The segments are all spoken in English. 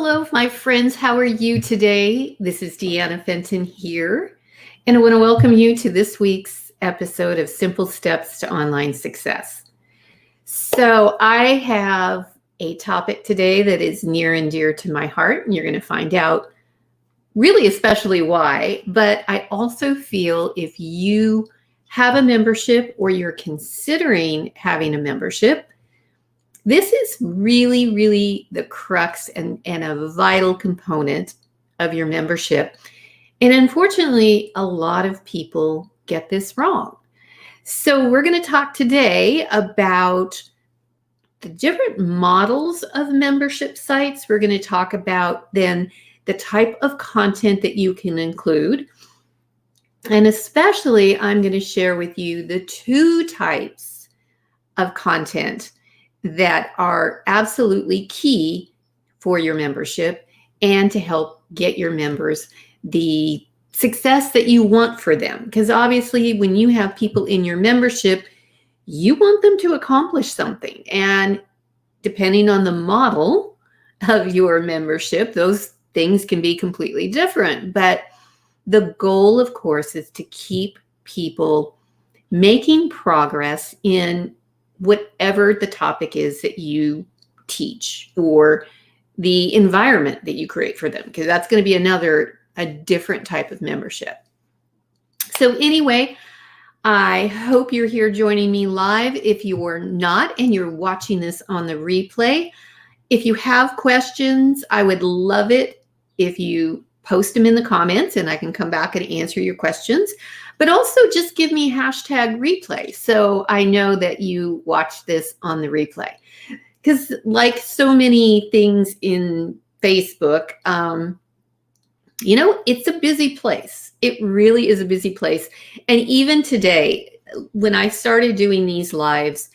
Hello, my friends. How are you today? This is Deanna Fenton here, and I want to welcome you to this week's episode of Simple Steps to Online Success. So I have a topic today that is near and dear to my heart, and you're going to find out really especially why. But I also feel if you have a membership or you're considering having a membership, this is really the crux and a vital component of your membership. And unfortunately, a lot of people get this wrong. So we're going to talk today about the different models of membership sites. We're going to talk about then the type of content that you can include. And especially, I'm going to share with you the two types of content that are absolutely key for your membership and to help get your members the success that you want for them. Because obviously, when you have people in your membership, you want them to accomplish something. And depending on the model of your membership, those things can be completely different. But the goal, of course, is to keep people making progress in whatever the topic is that you teach or the environment that you create for them, because that's going to be a different type of membership. So anyway, I hope you're here joining me live. If you're not and you're watching this on the replay, if you have questions, I would love it if you post them in the comments and I can come back and answer your questions. But also just give me #replay so I know that you watched this on the replay. Because like so many things in Facebook, it's a busy place. It really is a busy place. And even today, when I started doing these lives,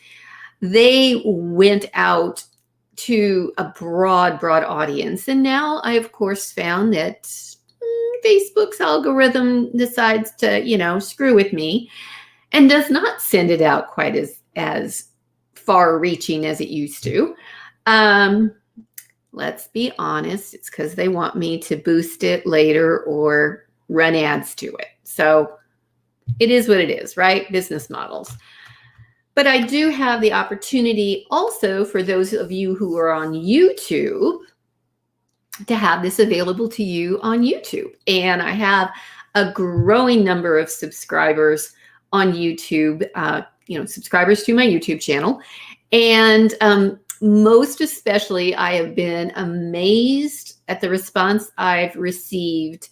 they went out to a broad audience. And now I, of course, found that Facebook's algorithm decides to, screw with me and does not send it out quite as far reaching as it used to. Let's be honest. It's because they want me to boost it later or run ads to it. So it is what it is, right? Business models. But I do have the opportunity also for those of you who are on YouTube to have this available to you on YouTube. And I have a growing number of subscribers on YouTube, subscribers to my YouTube channel. And most especially, I have been amazed at the response I've received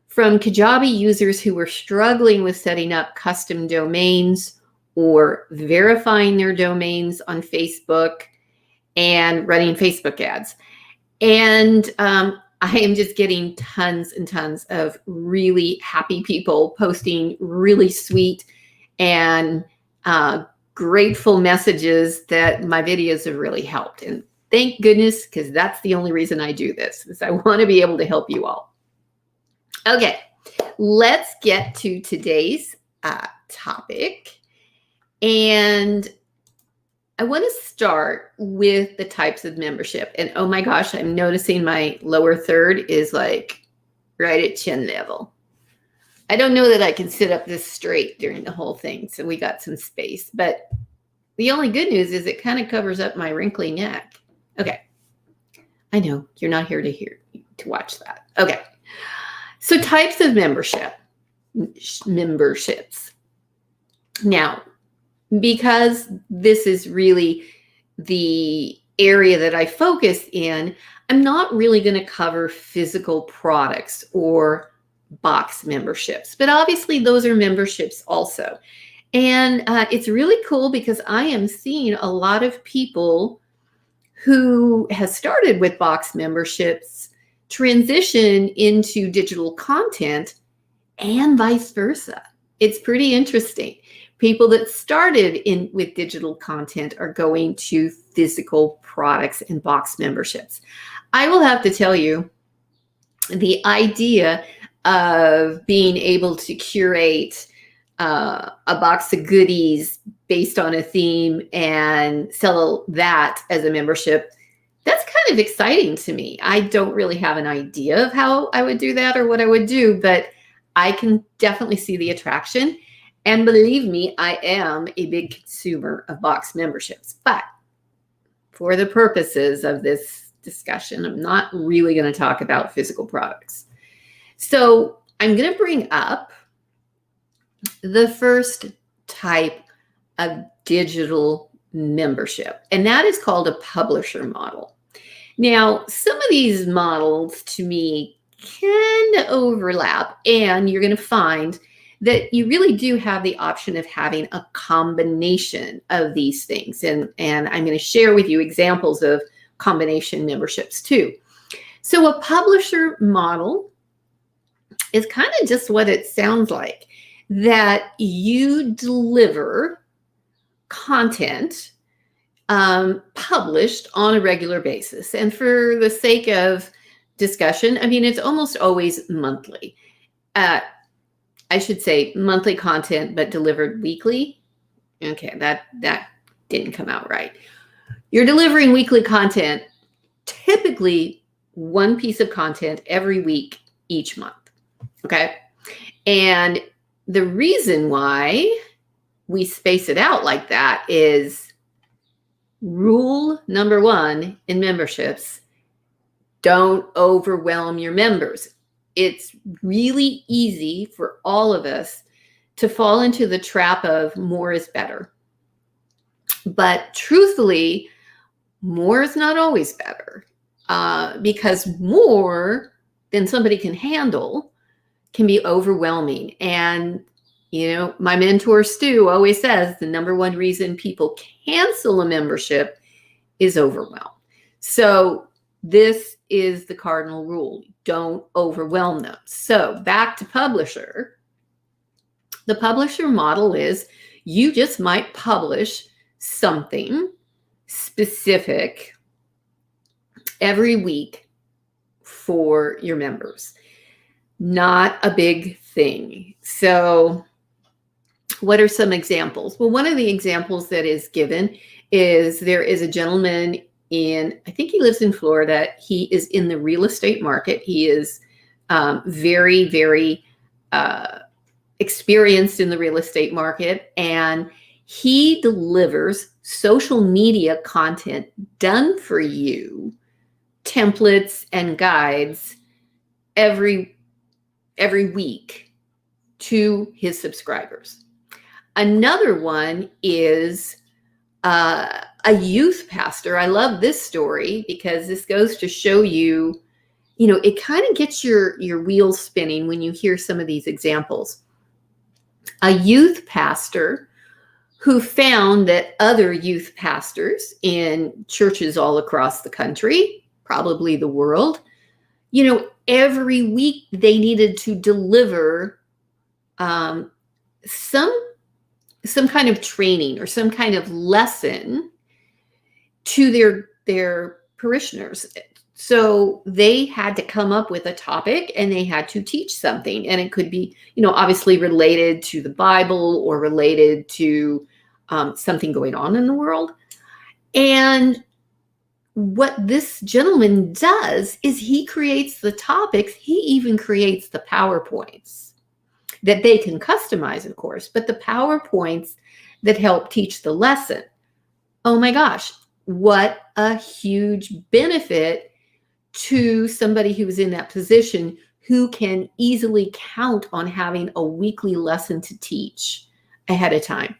from Kajabi users who were struggling with setting up custom domains or verifying their domains on Facebook and running Facebook ads. And I am just getting tons and tons of really happy people posting really sweet and grateful messages that my videos have really helped. And thank goodness, because that's the only reason I do this, is I want to be able to help you all. Okay, let's get to today's topic. And I want to start with the types of membership. And oh my gosh, I'm noticing my lower third is like right at chin level. I don't know that I can sit up this straight during the whole thing. So we got some space. But the only good news is it kind of covers up my wrinkly neck. Okay. I know you're not here to watch that. Okay. So types of memberships. Now, because this is really the area that I focus in, I'm not really going to cover physical products or box memberships, but obviously those are memberships also. And it's really cool because I am seeing a lot of people who has started with box memberships transition into digital content and vice versa. It's pretty interesting. People that started with digital content are going to physical products and box memberships. I will have to tell you, the idea of being able to curate a box of goodies based on a theme and sell that as a membership, that's kind of exciting to me. I don't really have an idea of how I would do that or what I would do, but I can definitely see the attraction. And believe me, I am a big consumer of box memberships. But for the purposes of this discussion, I'm not really going to talk about physical products. So I'm going to bring up the first type of digital membership, and that is called a publisher model. Now, some of these models to me can overlap, and you're going to find that you really do have the option of having a combination of these things. And I'm going to share with you examples of combination memberships too. So a publisher model is kind of just what it sounds like, that you deliver content published on a regular basis. And for the sake of discussion, I mean, it's almost always monthly. I should say monthly content, but delivered weekly. Okay, that didn't come out right. You're delivering weekly content, typically one piece of content every week, each month. Okay. And the reason why we space it out like that is rule number one in memberships: don't overwhelm your members. It's really easy for all of us to fall into the trap of more is better. But truthfully, more is not always better, because more than somebody can handle can be overwhelming. And, you know, my mentor, Stu, always says the number one reason people cancel a membership is overwhelm. So this is the cardinal rule. Don't overwhelm them. So back to publisher. The publisher model is you just might publish something specific every week for your members. Not a big thing. So what are some examples? Well, one of the examples that is given is there is a gentleman I think he lives in Florida. He is in the real estate market. He is very, very experienced in the real estate market, and he delivers social media content done for you, templates and guides every week to his subscribers. Another one is a youth pastor. I love this story because this goes to show you, you know, it kind of gets your wheels spinning when you hear some of these examples. A youth pastor who found that other youth pastors in churches all across the country, probably the world, you know, every week they needed to deliver some kind of training or some kind of lesson to their parishioners. So they had to come up with a topic and they had to teach something. And it could be, you know, obviously related to the Bible or related to something going on in the world. And what this gentleman does is he creates the topics. He even creates the PowerPoints that they can customize, of course, but the PowerPoints that help teach the lesson. Oh my gosh, what a huge benefit to somebody who's in that position who can easily count on having a weekly lesson to teach ahead of time.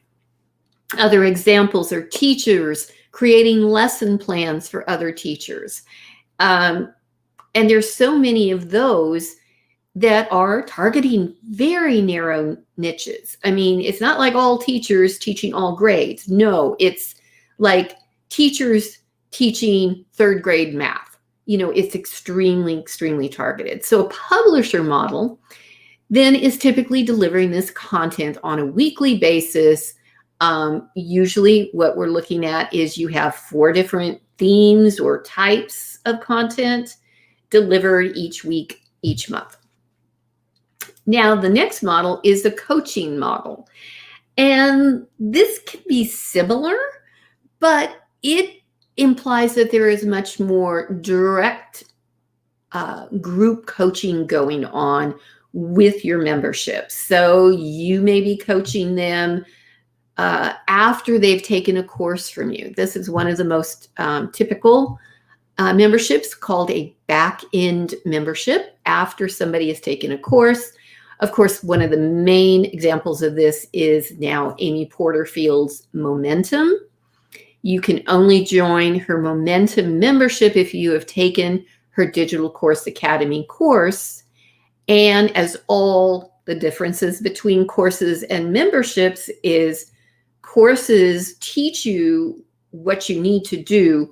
Other examples are teachers creating lesson plans for other teachers. And there's so many of those that are targeting very narrow niches. I mean, it's not like all teachers teaching all grades. No, it's like teachers teaching third grade math. You know, it's extremely, extremely targeted. So a publisher model then is typically delivering this content on a weekly basis. Usually what we're looking at is you have 4 different themes or types of content delivered each week, each month. Now, the next model is the coaching model. And this can be similar, but it implies that there is much more direct group coaching going on with your membership. So you may be coaching them after they've taken a course from you. This is one of the most typical memberships, called a back-end membership, after somebody has taken a course. Of course, one of the main examples of this is now Amy Porterfield's Momentum. You can only join her Momentum membership if you have taken her Digital Course Academy course. And as all the differences between courses and memberships is, courses teach you what you need to do.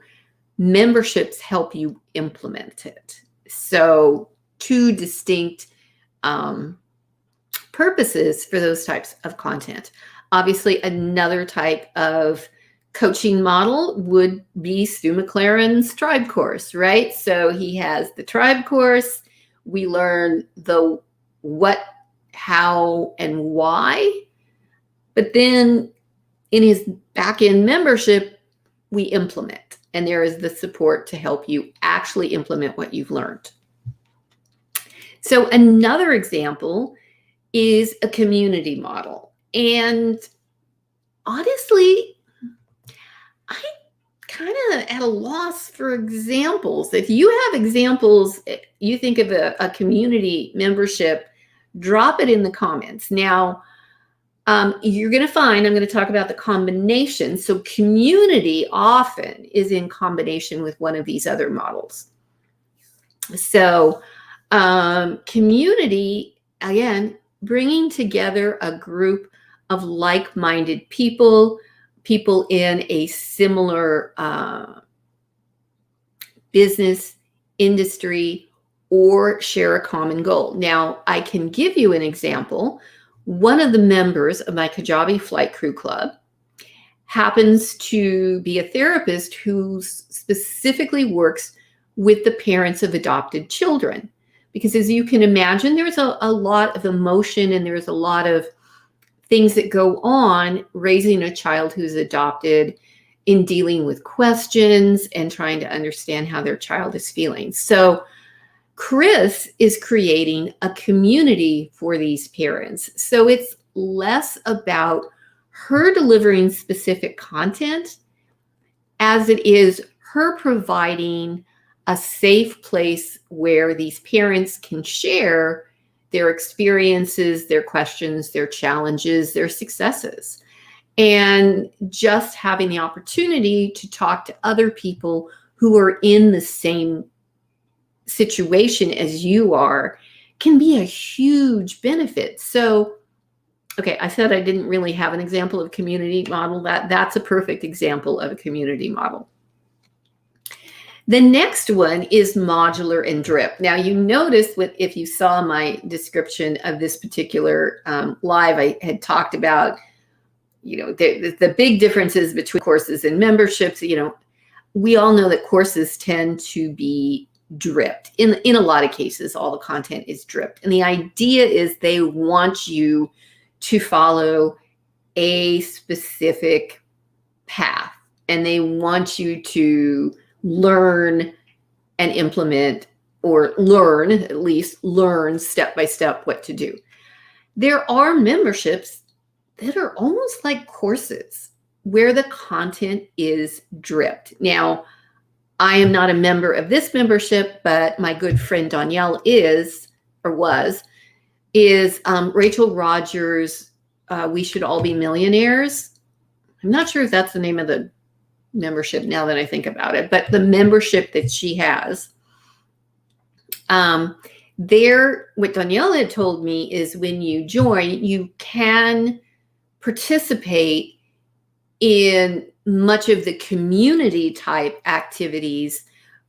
Memberships help you implement it. So two distinct purposes for those types of content. Obviously, another type of coaching model would be Stu McLaren's Tribe course, right? So he has the Tribe course. We learn the what, how, and why. But then in his back-end membership, we implement. And there is the support to help you actually implement what you've learned. So another example is a community model. And honestly, I'm kind of at a loss for examples. If you have examples, you think of a community membership, drop it in the comments. Now, you're going to find, I'm going to talk about the combination. So community often is in combination with one of these other models. So community, again, bringing together a group of like-minded people in a similar business, industry, or share a common goal. Now, I can give you an example. One of the members of my Kajabi Flight Crew Club happens to be a therapist who specifically works with the parents of adopted children. Because as you can imagine, there's a lot of emotion and there's a lot of things that go on raising a child who's adopted, in dealing with questions and trying to understand how their child is feeling. So Chris is creating a community for these parents. So it's less about her delivering specific content as it is her providing a safe place where these parents can share their experiences, their questions, their challenges, their successes. And just having the opportunity to talk to other people who are in the same situation as you are can be a huge benefit. So, okay, I said I didn't really have an example of community model. That's a perfect example of a community model. The next one is modular and drip. Now, you notice if you saw my description of this particular live, I had talked about, the big differences between courses and memberships. We all know that courses tend to be dripped. In a lot of cases, all the content is dripped. And the idea is they want you to follow a specific path, and they want you to learn and implement, or at least learn step by step what to do. There are memberships that are almost like courses where the content is dripped. Now, I am not a member of this membership, but my good friend Danielle is Rachel Rogers' We Should All Be Millionaires. I'm not sure if that's the name of the membership now that I think about it, but the membership that she has, what Danielle had told me is when you join, you can participate in much of the community type activities,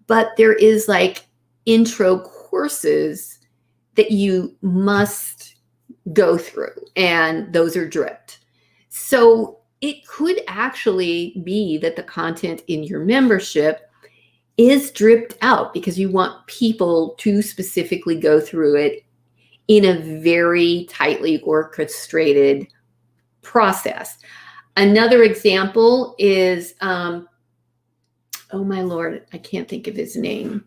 but there is like intro courses that you must go through, and those are dripped. So it could actually be that the content in your membership is dripped out because you want people to specifically go through it in a very tightly orchestrated process. Another example is Oh my Lord, I can't think of his name.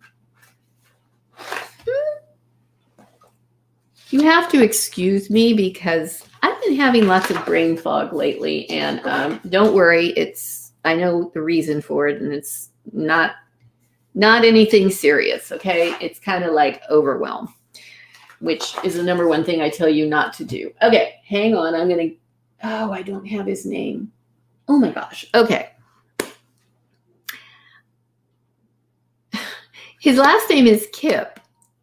You have to excuse me because I've been having lots of brain fog lately, and don't worry, I know the reason for it, and it's not anything serious. Okay, it's kind of like overwhelm, which is the number one thing I tell you not to do. Okay, hang on. I don't have his name. Oh my gosh. Okay. His last name is Kip.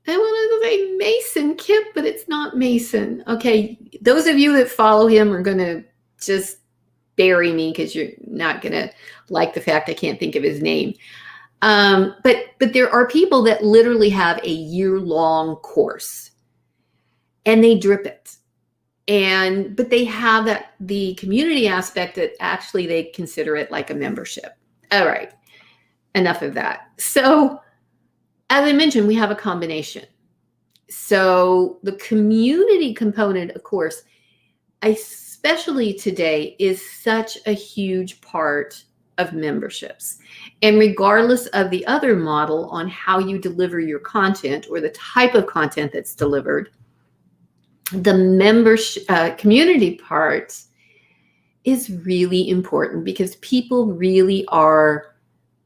I want to say Mason Kip, but it's not Mason. Okay, those of you that follow him are going to just bury me because you're not going to like the fact I can't think of his name. But there are people that literally have a year-long course, and they drip it. But they have the community aspect that actually they consider it like a membership. All right, enough of that. So, as I mentioned, we have a combination. So the community component, of course, especially today, is such a huge part of memberships. And regardless of the other model on how you deliver your content or the type of content that's delivered, the membership community part is really important because people really are,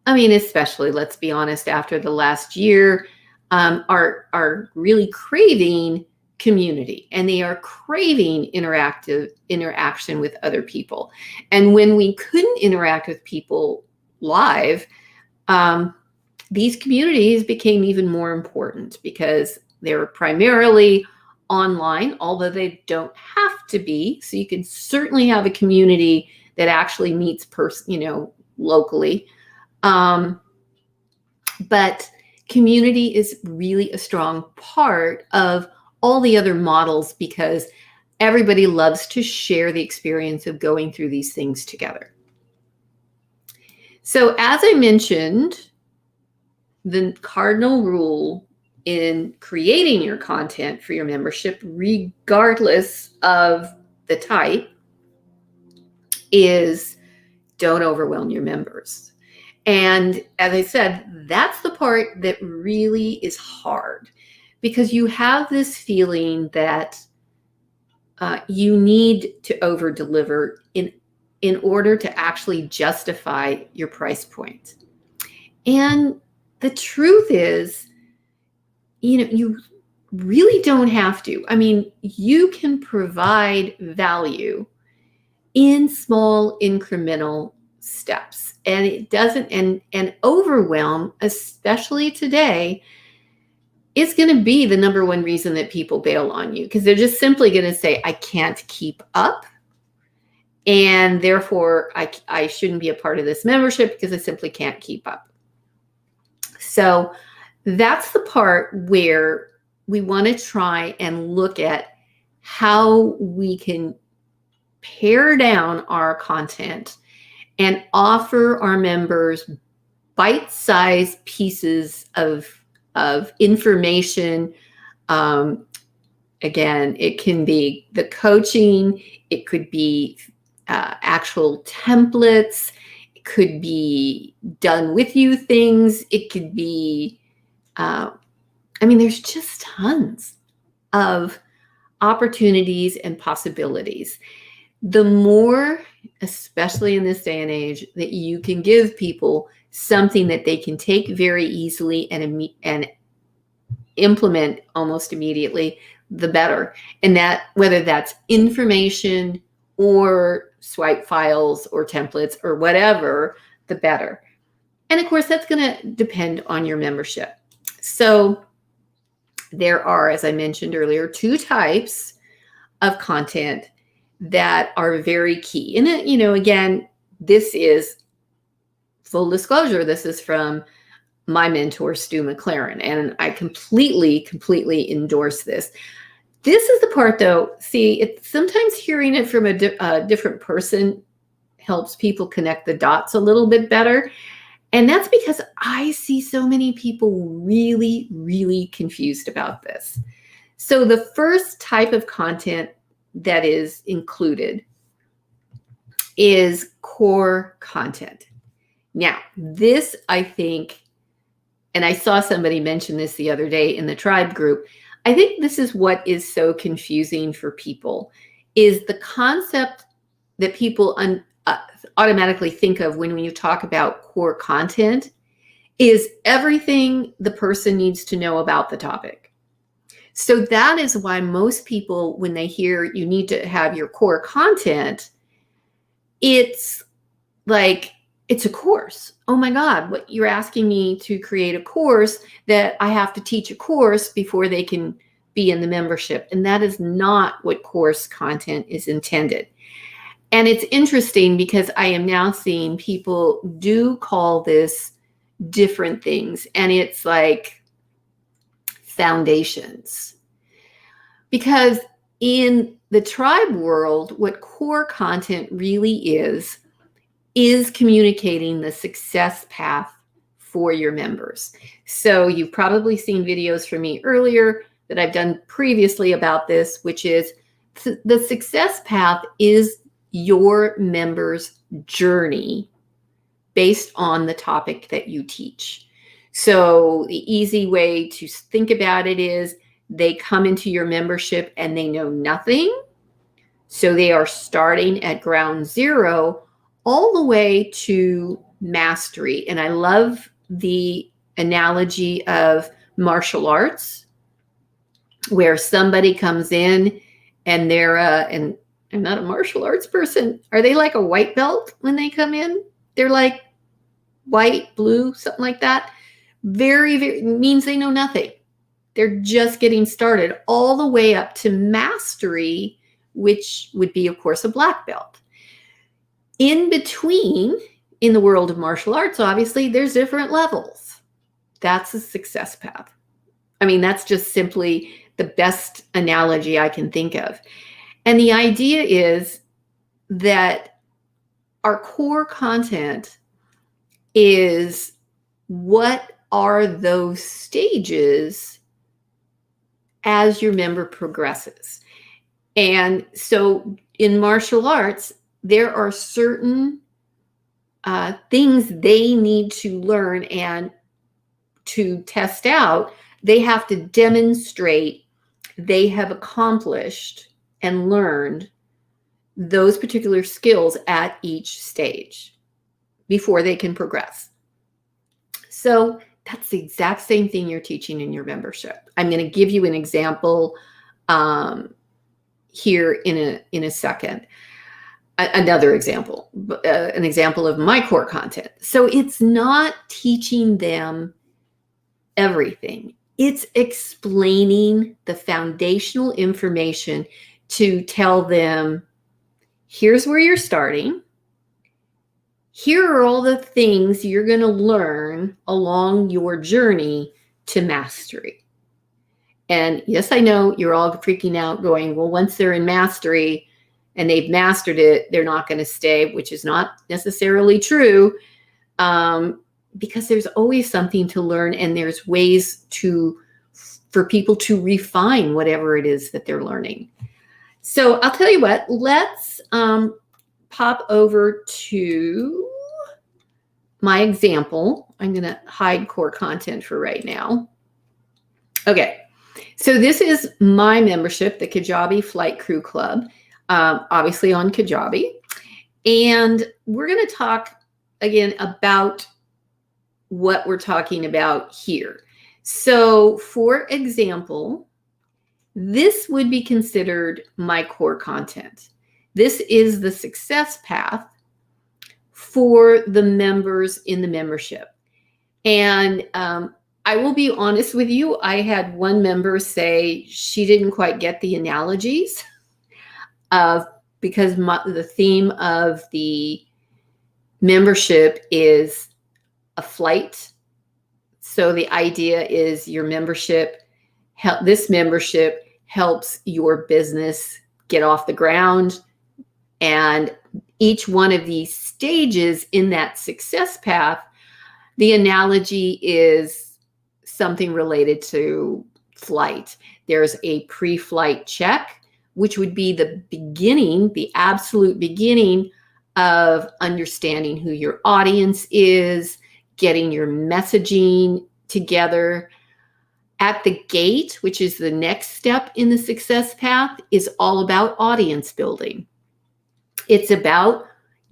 especially, let's be honest, after the last year, are really craving community, and they are craving interaction with other people. And when we couldn't interact with people live, these communities became even more important because they were primarily online, although they don't have to be. So you can certainly have a community that actually meets locally. But community is really a strong part of all the other models because everybody loves to share the experience of going through these things together. So as I mentioned, the cardinal rule in creating your content for your membership, regardless of the type, is don't overwhelm your members. And as I said, that's the part that really is hard because you have this feeling that you need to over deliver in order to actually justify your price point. And the truth is, you really don't have to. You can provide value in small incremental steps, and it doesn't, and overwhelm, especially today, is going to be the number one reason that people bail on you because they're just simply going to say, I can't keep up, and therefore I shouldn't be a part of this membership because I simply can't keep up. So that's the part where we want to try and look at how we can pare down our content and offer our members bite-sized pieces of information. Again, it can be the coaching, it could be actual templates, it could be done with you things, it could be, there's just tons of opportunities and possibilities. The more, especially in this day and age, that you can give people something that they can take very easily and implement almost immediately, the better. And that, whether that's information or swipe files or templates or whatever, the better. And of course, that's going to depend on your membership. So there are, as I mentioned earlier, two types of content that are very key. And again, this is full disclosure. This is from my mentor, Stu McLaren, and I completely endorse this. This is the part, though. See, it's sometimes hearing it from a different person helps people connect the dots a little bit better. And that's because I see so many people really confused about this. So the first type of content that is included is core content. Now, this, I think, and I saw somebody mention this the other day in the tribe group, I think this is what is so confusing for people, is the concept that people automatically think of when you talk about core content is everything the person needs to know about the topic. So that is why most people, when they hear you need to have your core content, it's like, it's a course. Oh my God, what you're asking me to create a course that I have to teach a course before they can be in the membership. And that is not what course content is intended. And it's interesting because I am now seeing people do call this different things. And it's like foundations. Because in the tribe world, what core content really is communicating the success path for your members. So you've probably seen videos from me earlier that I've done previously about this, which is the success path is your members' journey based on the topic that you teach. So the easy way to think about it is they come into your membership and they know nothing. So they are starting at ground zero all the way to mastery. And I love the analogy of martial arts, where somebody comes in and and I'm not a martial arts person. Are they like a white belt when they come in? They're like white, blue, something like that. Very, very means they know nothing. They're just getting started all the way up to mastery, which would be, of course, a black belt. In between, in the world of martial arts, obviously, there's different levels. That's a success path. I mean, that's just simply the best analogy I can think of. And the idea is that our core content is what are those stages as your member progresses. And so in martial arts, there are certain things they need to learn and to test out. They have to demonstrate they have accomplished and learned those particular skills at each stage before they can progress. So that's the exact same thing you're teaching in your membership. I'm going to give you an example here in a second. Another example, an example of my core content. So it's not teaching them everything. It's explaining the foundational information to tell them, here's where you're starting. Here are all the things you're going to learn along your journey to mastery. And yes, I know you're all freaking out going, well, once they're in mastery and they've mastered it, they're not going to stay, which is not necessarily true, because there's always something to learn and there's ways for people to refine whatever it is that they're learning. So I'll tell you what, let's pop over to my example. I'm going to hide core content for right now. Okay, so this is my membership, the Kajabi Flight Crew Club, obviously on Kajabi. And we're going to talk again about what we're talking about here. So for example, this would be considered my core content. This is the success path for the members in the membership. And I will be honest with you, I had one member say she didn't quite get the analogies because the theme of the membership is a flight. So the idea is your membership, this membership helps your business get off the ground. And each one of these stages in that success path, the analogy is something related to flight. There's a pre-flight check, which would be the beginning, the absolute beginning of understanding who your audience is, getting your messaging together. At the gate, which is the next step in the success path, is all about audience building. It's about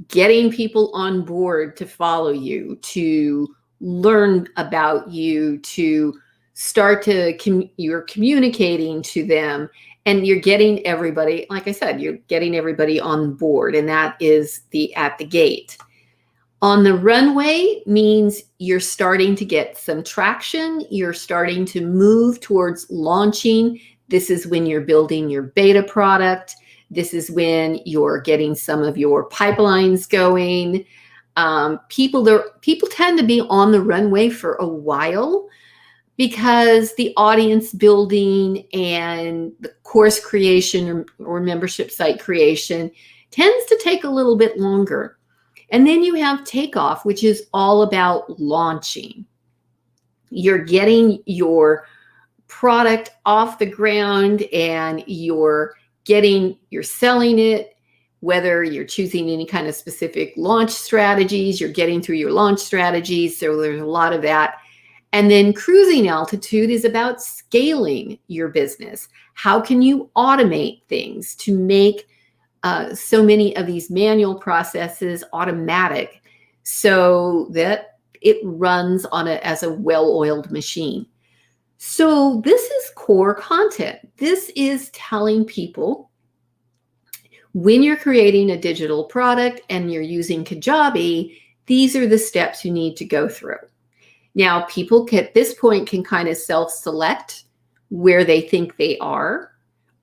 getting people on board to follow you, to learn about you, to start to, you're communicating to them, and you're getting everybody, like I said, you're getting everybody on board, and that is at the gate. On the runway means you're starting to get some traction. You're starting to move towards launching. This is when you're building your beta product. This is when you're getting some of your pipelines going. People tend to be on the runway for a while because the audience building and the course creation or membership site creation tends to take a little bit longer. And then you have takeoff, which is all about launching. You're getting your product off the ground and you're selling it, whether you're choosing any kind of specific launch strategies, you're getting through your launch strategies. So there's a lot of that. And then cruising altitude is about scaling your business. How can you automate things to make so many of these manual processes automatic so that it runs as a well-oiled machine? So this is core content. This is telling people when you're creating a digital product and you're using Kajabi, these are the steps you need to go through. Now, people at this point can kind of self-select where they think they are.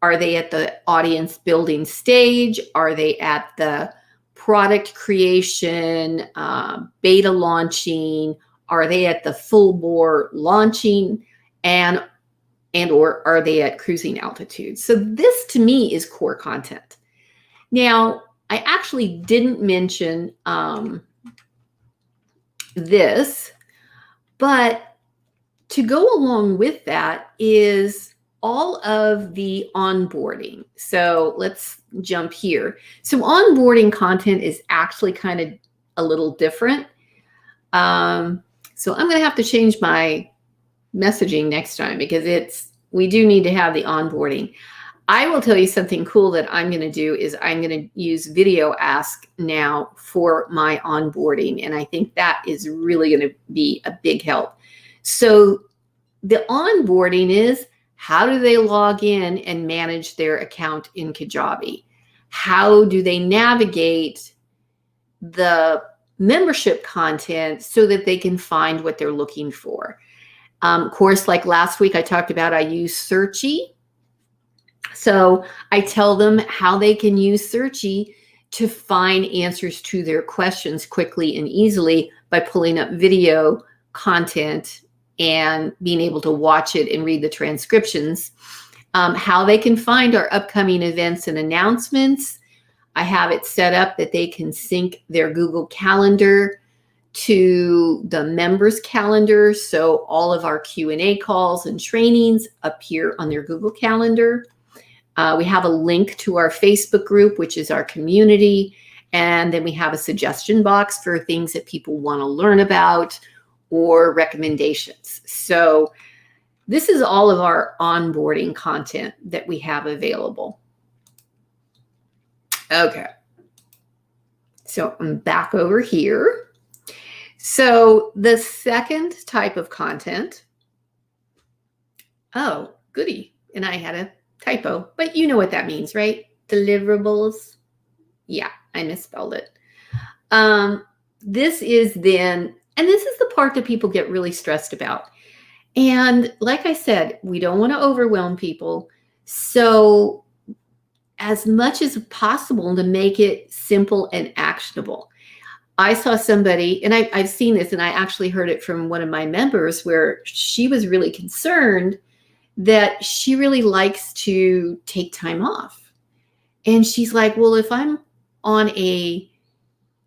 Are they at the audience building stage? Are they at the product creation, beta launching? Are they at the full bore launching? And/or are they at cruising altitude? So this to me is core content. Now, I actually didn't mention this, but to go along with that is all of the onboarding. So let's jump here. So onboarding content is actually kind of a little different. So I'm going to have to change my messaging next time because we do need to have the onboarding. I will tell you something cool that I'm going to do is I'm going to use Video Ask now for my onboarding. And I think that is really going to be a big help. So the onboarding is, how do they log in and manage their account in Kajabi? How do they navigate the membership content so that they can find what they're looking for? Of course, like last week I talked about, I use Searchy. So I tell them how they can use Searchy to find answers to their questions quickly and easily by pulling up video content and being able to watch it and read the transcriptions. How they can find our upcoming events and announcements. I have it set up that they can sync their Google Calendar to the members' calendar. So all of our Q&A calls and trainings appear on their Google Calendar. We have a link to our Facebook group, which is our community. And then we have a suggestion box for things that people want to learn about or recommendations. So this is all of our onboarding content that we have available. Okay. So I'm back over here. So the second type of content, oh, goody. And I had a typo, but you know what that means, right? Deliverables. Yeah, I misspelled it. This is then, and this is the part that people get really stressed about. And like I said, we don't want to overwhelm people. So as much as possible to make it simple and actionable. I saw somebody, and I've seen this, and I actually heard it from one of my members where she was really concerned that she really likes to take time off. And she's like, well, if I'm on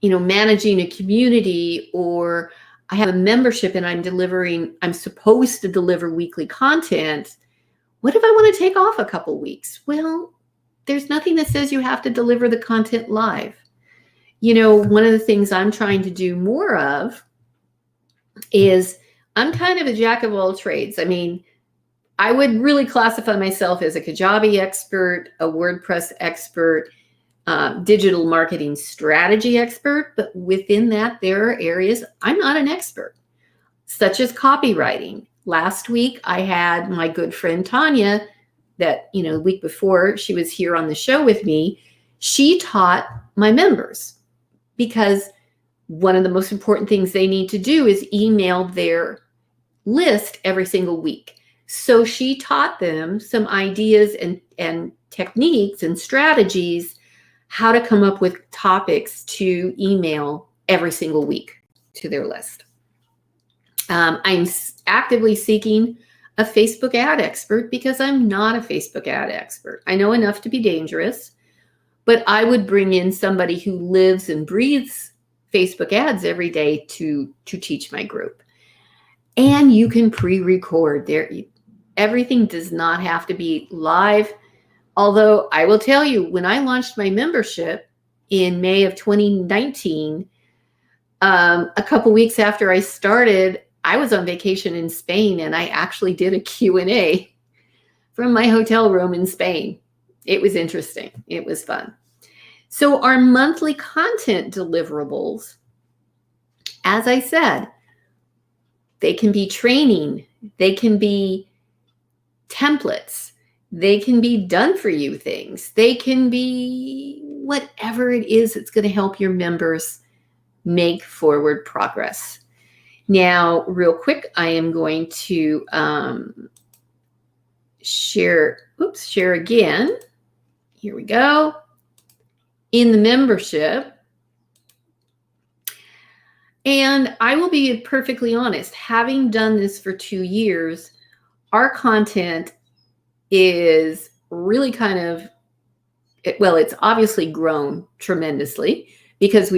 managing a community, or I have a membership and I'm supposed to deliver weekly content. What if I want to take off a couple weeks? Well, there's nothing that says you have to deliver the content live. one of the things I'm trying to do more of is I'm kind of a jack of all trades. I mean, I would really classify myself as a Kajabi expert, a WordPress expert, digital marketing strategy expert, but within that, there are areas I'm not an expert, such as copywriting. Last week, I had my good friend Tanya that, the week before she was here on the show with me, she taught my members, because one of the most important things they need to do is email their list every single week. So she taught them some ideas and techniques and strategies, how to come up with topics to email every single week to their list. I'm actively seeking a Facebook ad expert because I'm not a Facebook ad expert. I know enough to be dangerous, but I would bring in somebody who lives and breathes Facebook ads every day to teach my group. And you can pre-record there. Everything does not have to be live. Although I will tell you, when I launched my membership in May of 2019, a couple weeks after I started, I was on vacation in Spain, and I actually did a Q&A from my hotel room in Spain. It was interesting. It was fun. So our monthly content deliverables, as I said, they can be training, they can be templates, they can be done for you things, they can be whatever it is that's going to help your members make forward progress. Now, real quick, I am going to share again. Here we go. In the membership. And I will be perfectly honest, having done this for 2 years, our content is really it's obviously grown tremendously, because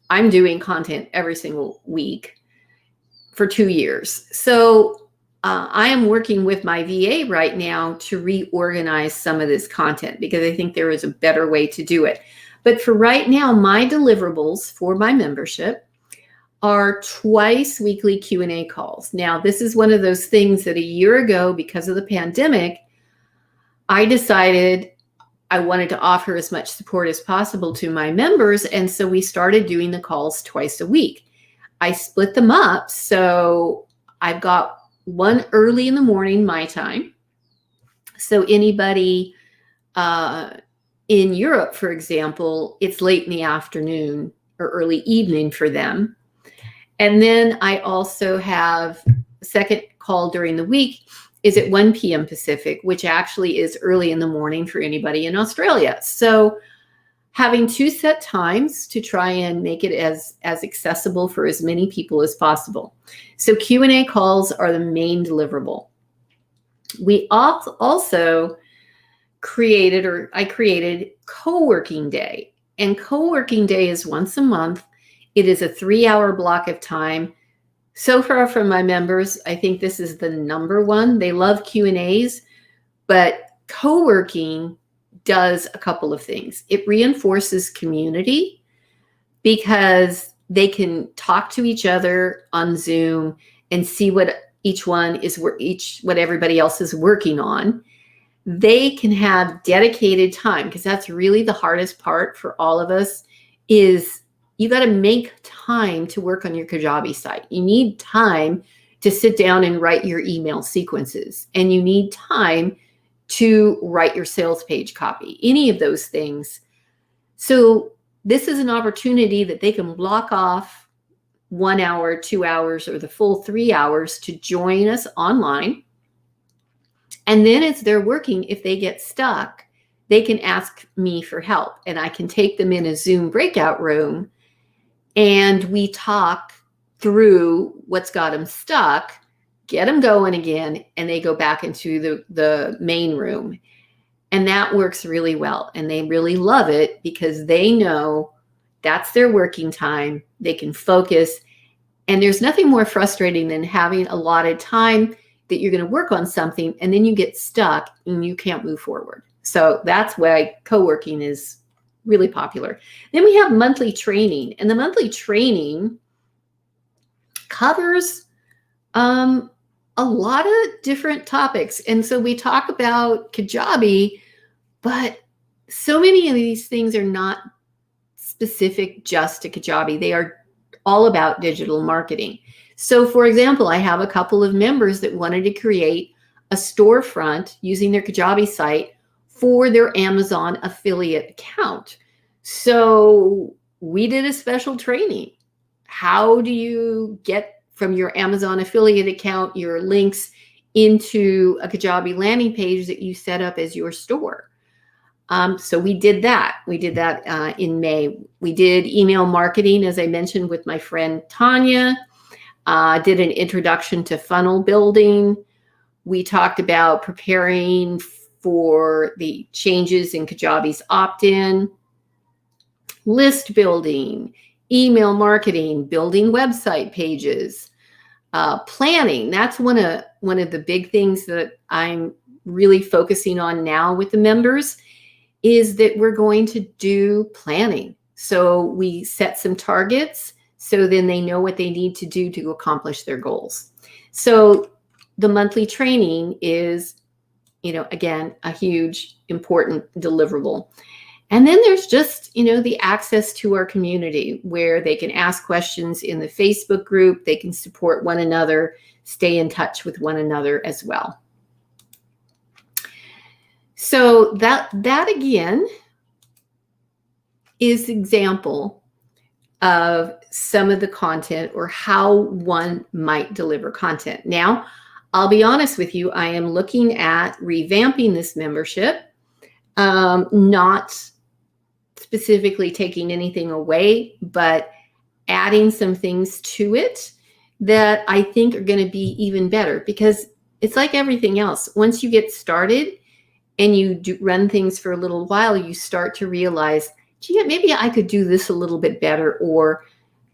I'm doing content every single week for 2 years. So I am working with my VA right now to reorganize some of this content, because I think there is a better way to do it. But for right now, my deliverables for my membership are twice weekly Q&A calls. Now, this is one of those things that a year ago, because of the pandemic, I decided I wanted to offer as much support as possible to my members. And so we started doing the calls twice a week. I split them up. So I've got one early in the morning, my time. So anybody in Europe, for example, it's late in the afternoon or early evening for them. And then I also have a second call during the week is at 1 p.m. Pacific, which actually is early in the morning for anybody in Australia. So having two set times to try and make it as accessible for as many people as possible. So Q&A calls are the main deliverable. We also I created co-working day. And co-working day is once a month. It is a 3-hour block of time. So far from my members, I think this is the number one. They love Q&As, but co-working does a couple of things. It reinforces community because they can talk to each other on Zoom and see what what everybody else is working on. They can have dedicated time, because that's really the hardest part for all of us is you got to make time to work on your Kajabi site. You need time to sit down and write your email sequences, and you need time to write your sales page copy, any of those things. So this is an opportunity that they can block off 1 hour, 2 hours, or the full 3 hours to join us online. And then as they're working, if they get stuck, they can ask me for help, and I can take them in a Zoom breakout room and we talk through what's got them stuck, get them going again, and they go back into the main room. And that works really well. And they really love it because they know that's their working time. They can focus. And there's nothing more frustrating than having allotted time that you're going to work on something and then you get stuck and you can't move forward. So that's why co-working is really popular. Then we have monthly training, and the monthly training covers a lot of different topics. And so we talk about Kajabi, but so many of these things are not specific just to Kajabi. They are all about digital marketing. So for example, I have a couple of members that wanted to create a storefront using their Kajabi site for their Amazon affiliate account. So we did a special training. How do you get from your Amazon affiliate account your links into a Kajabi landing page that you set up as your store? So we did that. We did that in May. We did email marketing, as I mentioned, with my friend Tanya. Did an introduction to funnel building. We talked about preparing for the changes in Kajabi's opt-in, list building, email marketing, building website pages, planning. That's one of the big things that I'm really focusing on now with the members, is that we're going to do planning. So we set some targets, so then they know what they need to do to accomplish their goals. So the monthly training is, again, a huge, important deliverable. And then there's just, the access to our community where they can ask questions in the Facebook group. They can support one another, stay in touch with one another as well. So that again is an example of some of the content or how one might deliver content. Now, I'll be honest with you, I am looking at revamping this membership, not specifically taking anything away, but adding some things to it that I think are going to be even better, because it's like everything else. Once you get started and you run things for a little while, you start to realize, gee, maybe I could do this a little bit better, or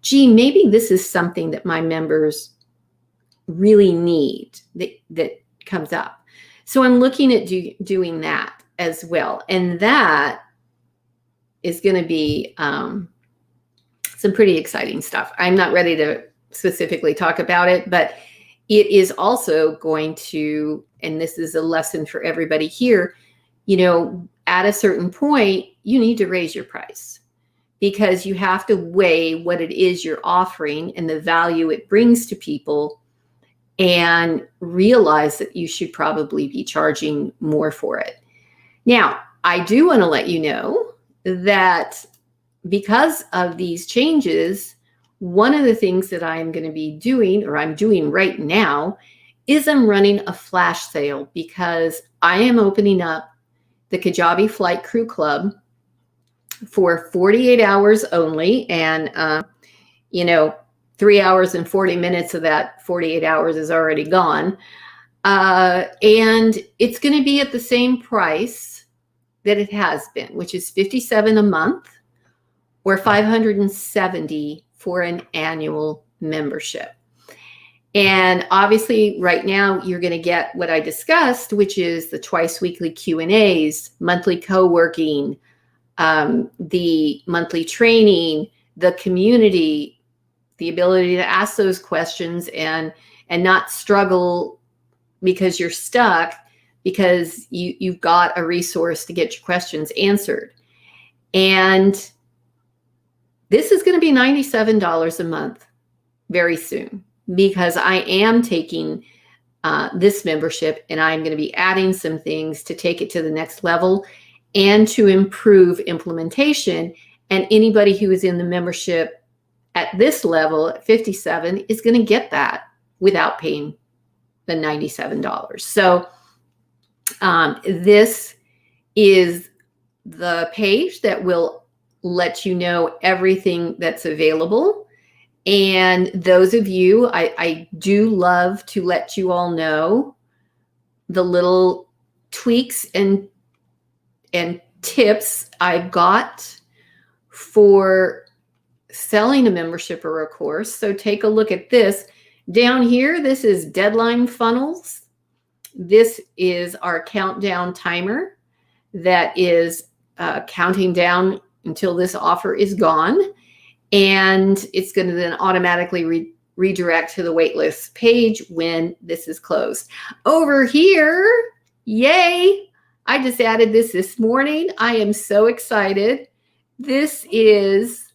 gee, maybe this is something that my members really need that comes up. So I'm looking at doing that as well. And that is going to be some pretty exciting stuff. I'm not ready to specifically talk about it, but it is also going to, and this is a lesson for everybody here, at a certain point, you need to raise your price, because you have to weigh what it is you're offering and the value it brings to people, and realize that you should probably be charging more for it. Now, I do want to let you know that because of these changes, one of the things that I'm going to be doing, or I'm doing right now, is I'm running a flash sale, because I am opening up the Kajabi Flight Crew Club for 48 hours only. And, 3 hours and 40 minutes of that 48 hours is already gone. And it's going to be at the same price that it has been, which is $57 a month or $570 for an annual membership. And obviously right now you're going to get what I discussed, which is the twice weekly Q&As, monthly co-working, the monthly training, the community, the ability to ask those questions and not struggle because you're stuck, because you've got a resource to get your questions answered. And this is going to be $97 a month very soon, because I am taking this membership and I'm going to be adding some things to take it to the next level and to improve implementation. And anybody who is in the membership at this level, at 57, is going to get that without paying the $97. So this is the page that will let you know everything that's available. And those of you, I do love to let you all know the little tweaks and tips I've got for selling a membership or a course. So take a look at this. Down here, this is deadline funnels. This is our countdown timer that is counting down until this offer is gone. And it's going to then automatically redirect to the waitlist page when this is closed. Over here, yay! I just added this morning. I am so excited. This is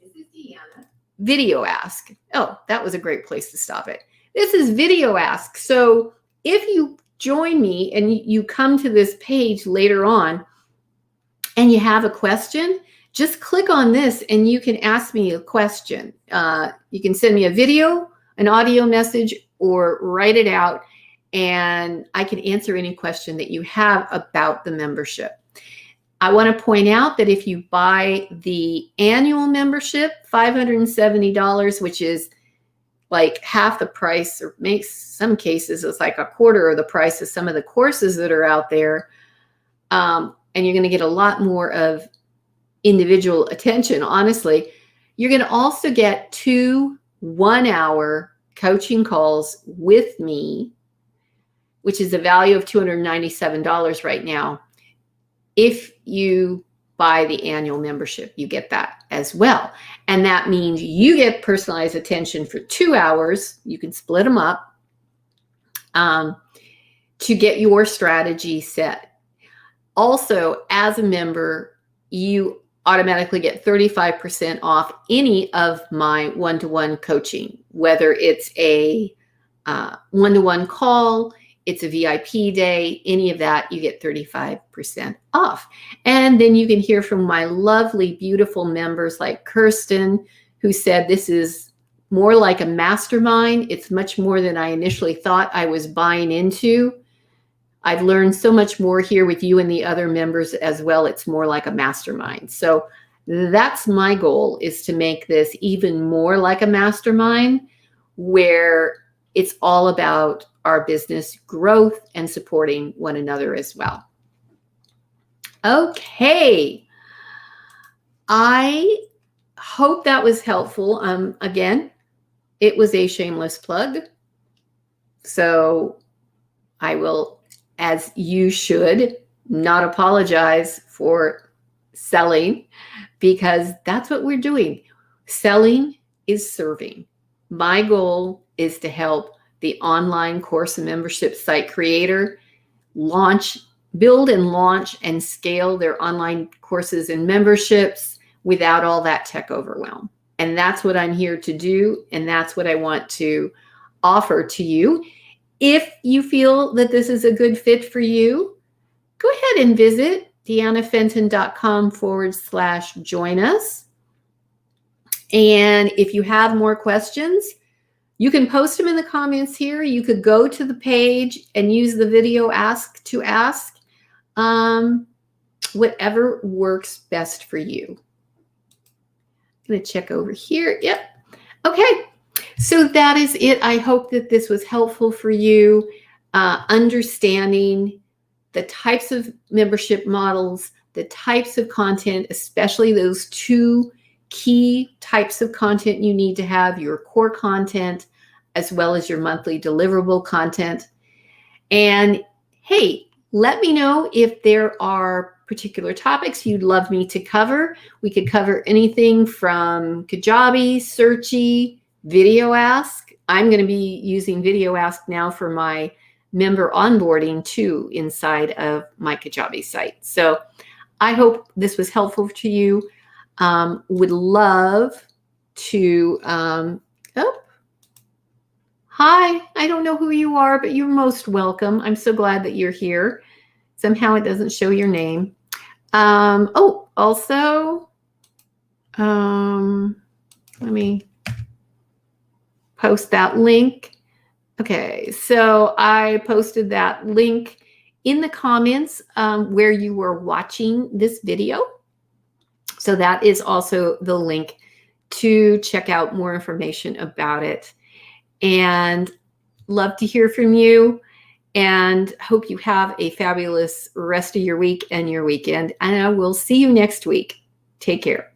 Video Ask. Oh, that was a great place to stop it. This is Video Ask. So if you join me and you come to this page later on and you have a question, just click on this and you can ask me a question. You can send me a video, an audio message, or write it out, and I can answer any question that you have about the membership. I want to point out that if you buy the annual membership, $570, which is like half the price, or makes some cases it's like a quarter of the price of some of the courses that are out there, and you're going to get a lot more of individual attention. Honestly, you're going to also get 2 1-hour coaching calls with me, which is a value of $297 right now. If you buy the annual membership, you get that as well. And that means you get personalized attention for 2 hours. You can split them up to get your strategy set. Also, as a member, you automatically get 35% off any of my one-to-one coaching, whether it's a one-to-one call, it's a VIP day, any of that, you get 35% off. And then you can hear from my lovely, beautiful members like Kirsten, who said this is more like a mastermind. It's much more than I initially thought I was buying into. I've learned so much more here with you and the other members as well. It's more like a mastermind. So that's my goal, is to make this even more like a mastermind, where it's all about our business growth and supporting one another as well. Okay. I hope that was helpful. Again, it was a shameless plug. So I will, as you should, not apologize for selling, because that's what we're doing. Selling is serving. My goal is to help the online course and membership site creator build and launch and scale their online courses and memberships without all that tech overwhelm. And that's what I'm here to do. And that's what I want to offer to you. If you feel that this is a good fit for you, go ahead and visit deannafenton.com/join us. And if you have more questions, you can post them in the comments here. You could go to the page and use the video ask to ask, whatever works best for you. I'm going to check over here. Yep. Okay. So that is it. I hope that this was helpful for you, understanding the types of membership models, the types of content, especially those 2 key types of content you need to have: your core content as well as your monthly deliverable content. And hey, let me know if there are particular topics you'd love me to cover. We could cover anything from Kajabi, Searchy, Video Ask. I'm going to be using Video Ask now for my member onboarding too inside of my Kajabi site. So I hope this was helpful to you. Would love to, hi, I don't know who you are, but you're most welcome. I'm so glad that you're here. Somehow it doesn't show your name. Also, let me post that link. Okay, so I posted that link in the comments where you were watching this video. So that is also the link to check out more information about it. And love to hear from you, and hope you have a fabulous rest of your week and your weekend. And I will see you next week. Take care.